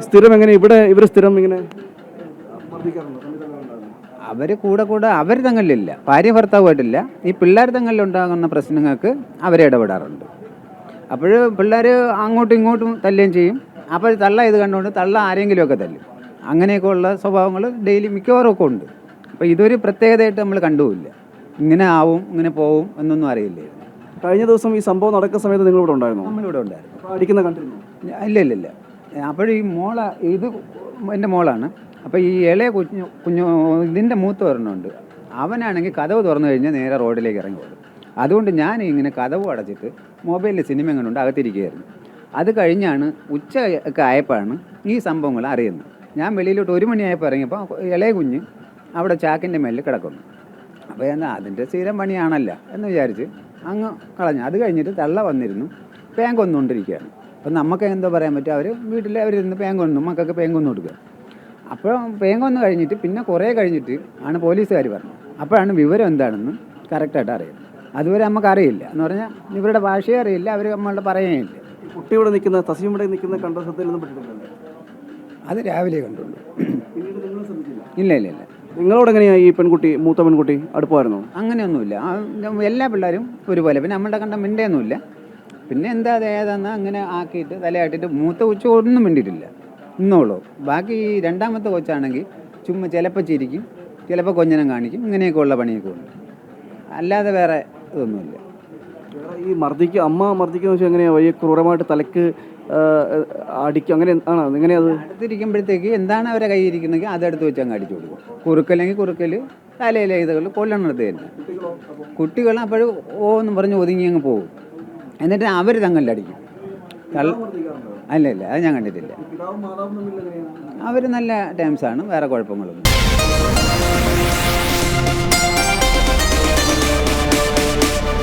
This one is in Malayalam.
സ്ഥിരം എങ്ങനെ ഇവർ സ്ഥിരം ഇങ്ങനെ അവർ കൂടെ അവർ തങ്ങളിലില്ല, ഭാര്യ ഭർത്താവുമായിട്ടില്ല. ഈ പിള്ളേർ തങ്ങളിലുണ്ടാകുന്ന പ്രശ്നങ്ങൾക്ക് അവരിടപെടാറുണ്ട്. അപ്പോൾ പിള്ളേർ അങ്ങോട്ടും ഇങ്ങോട്ടും തല്ലുകയും ചെയ്യും. അപ്പോൾ തള്ള ഇത് കണ്ടുകൊണ്ട് തള്ള ആരെങ്കിലുമൊക്കെ തല്ലും. അങ്ങനെയൊക്കെ ഉള്ള സ്വഭാവങ്ങൾ ഡെയിലി മിക്കവാറും ഒക്കെ ഉണ്ട്. അപ്പോൾ ഇതൊരു പ്രത്യേകതയായിട്ട് നമ്മൾ കണ്ടുമില്ല. ഇങ്ങനെ ആവും ഇങ്ങനെ പോവും എന്നൊന്നും അറിയില്ലായിരുന്നു. കഴിഞ്ഞ ദിവസം ഈ സംഭവം നടക്കുന്ന സമയത്ത് നിങ്ങളിവിടെ ഉണ്ടായിരുന്നു? നമ്മളിവിടെ ഉണ്ടായിരുന്നു. അടിക്കുന്ന കണ്ടിരുന്നു? ഇല്ല. അപ്പോൾ ഈ ഇത് എൻ്റെ മോളാണ്. അപ്പോൾ ഈ ഇളയ കുഞ്ഞു ഇതിൻ്റെ മൂത്ത ഒരെണ്ണമുണ്ട്. അവനാണെങ്കിൽ കതവ് തുറന്നു കഴിഞ്ഞാൽ നേരെ റോഡിലേക്ക് ഇറങ്ങി പോകും. അതുകൊണ്ട് ഞാൻ ഇങ്ങനെ കതവ് അടച്ചിട്ട് മൊബൈലിൽ സിനിമ കണ്ടുകൊണ്ട് അകത്തിരിക്കുകയായിരുന്നു. അത് കഴിഞ്ഞാണ് ഉച്ച ഒക്കെ ആയപ്പോഴാണ് ഈ സംഭവങ്ങൾ അറിയുന്നത്. ഞാൻ വെളിയിലോട്ട് 1 മണിയായപ്പോൾ ഇറങ്ങിയപ്പോൾ ഇളയ കുഞ്ഞ് അവിടെ ചാക്കിൻ്റെ മേലിൽ കിടക്കുന്നു. അപ്പോൾ എന്നാൽ അതിൻ്റെ സ്ഥിരം പണിയാണല്ലോ എന്ന് വിചാരിച്ച് അങ്ങ് കളഞ്ഞു. അത് കഴിഞ്ഞിട്ട് തള്ള വന്നിരുന്നു പേങ്ക് കൊന്നുകൊണ്ടിരിക്കുകയാണ്. അപ്പം നമുക്ക് എന്തോ പറയാൻ പറ്റും, അവർ വീട്ടിൽ അവരിരുന്ന് പേങ്ക് കൊന്നു, മക്കൾക്ക് പേങ്ക് കൊന്നു കൊടുക്കുക. അപ്പോൾ പേങ്ക് കൊന്നു കഴിഞ്ഞിട്ട് പിന്നെ കുറേ കഴിഞ്ഞിട്ട് ആണ് പോലീസുകാർ പറഞ്ഞത്. അപ്പോഴാണ് വിവരം എന്താണെന്ന് കറക്റ്റായിട്ട് അറിയുന്നത്. അതുവരെ നമുക്കറിയില്ല. എന്ന് പറഞ്ഞാൽ ഇവരുടെ ഭാഷയെ അറിയില്ല, അവർ നമ്മളുടെ പറയുകയില്ല. കുട്ടി ഇവിടെ നിൽക്കുന്ന തസ്യം ഇവിടെ നിൽക്കുന്ന കണ്ട ശ്രദ്ധയിലൊന്നും പെട്ടിട്ടില്ലല്ലേ? അത് രാവിലെ കണ്ടുള്ളൂ. ഇല്ല. നിങ്ങളോട് എങ്ങനെയാണ് ഈ പെൺകുട്ടി, മൂത്ത പെൺകുട്ടി അടുപ്പമായിരുന്നോ? അങ്ങനെയൊന്നുമില്ല. എല്ലാ പിള്ളേരും ഒരുപോലെ. പിന്നെ നമ്മളുടെ കണ്ട മിണ്ടയൊന്നുമില്ല. പിന്നെ എന്താ ഏതാന്ന് അങ്ങനെ ആക്കിയിട്ട് തലയാട്ടിട്ട് മൂത്ത കൊച്ചു ഒന്നും മിണ്ടിയിട്ടില്ല ഇന്നോളൂ. ബാക്കി ഈ രണ്ടാമത്തെ കൊച്ചാണെങ്കിൽ ചുമ്മാ ചിലപ്പോൾ ചിരിക്കും, ചിലപ്പോൾ കൊഞ്ഞനം കാണിക്കും. ഇങ്ങനെയൊക്കെ ഉള്ള പണിയൊക്കെ ഉണ്ട്. അല്ലാതെ വേറെ ഇതൊന്നുമില്ല. ഈ അമ്മ മർദ്ദിക്കുന്ന വെച്ചാൽ എങ്ങനെയാണ്? വലിയ ക്രൂരമായിട്ട് തലക്ക് അടിക്കും അങ്ങനെ ആണോ? എങ്ങനെയത് അടുത്തിരിക്കുമ്പോഴത്തേക്ക് എന്താണ് അവരെ കയ്യിൽ ഇരിക്കണമെങ്കിൽ അതെടുത്ത് വെച്ച് അങ്ങ് അടിച്ചു കൊടുക്കും. കുറുക്കല്ലെങ്കിൽ കുറുക്കൽ, തലയിലെ ഇതുകൾ കൊല്ലണത് തന്നെ. കുട്ടികൾ അപ്പോഴും എന്ന് പറഞ്ഞ് ഒതുങ്ങി അങ്ങ് പോകും. എന്നിട്ട് അവർ തങ്ങളിലടിക്കും. അല്ല അത് ഞാൻ കണ്ടിട്ടില്ല. അവർ നല്ല ടൈംസാണ്, വേറെ കുഴപ്പങ്ങളൊന്നും.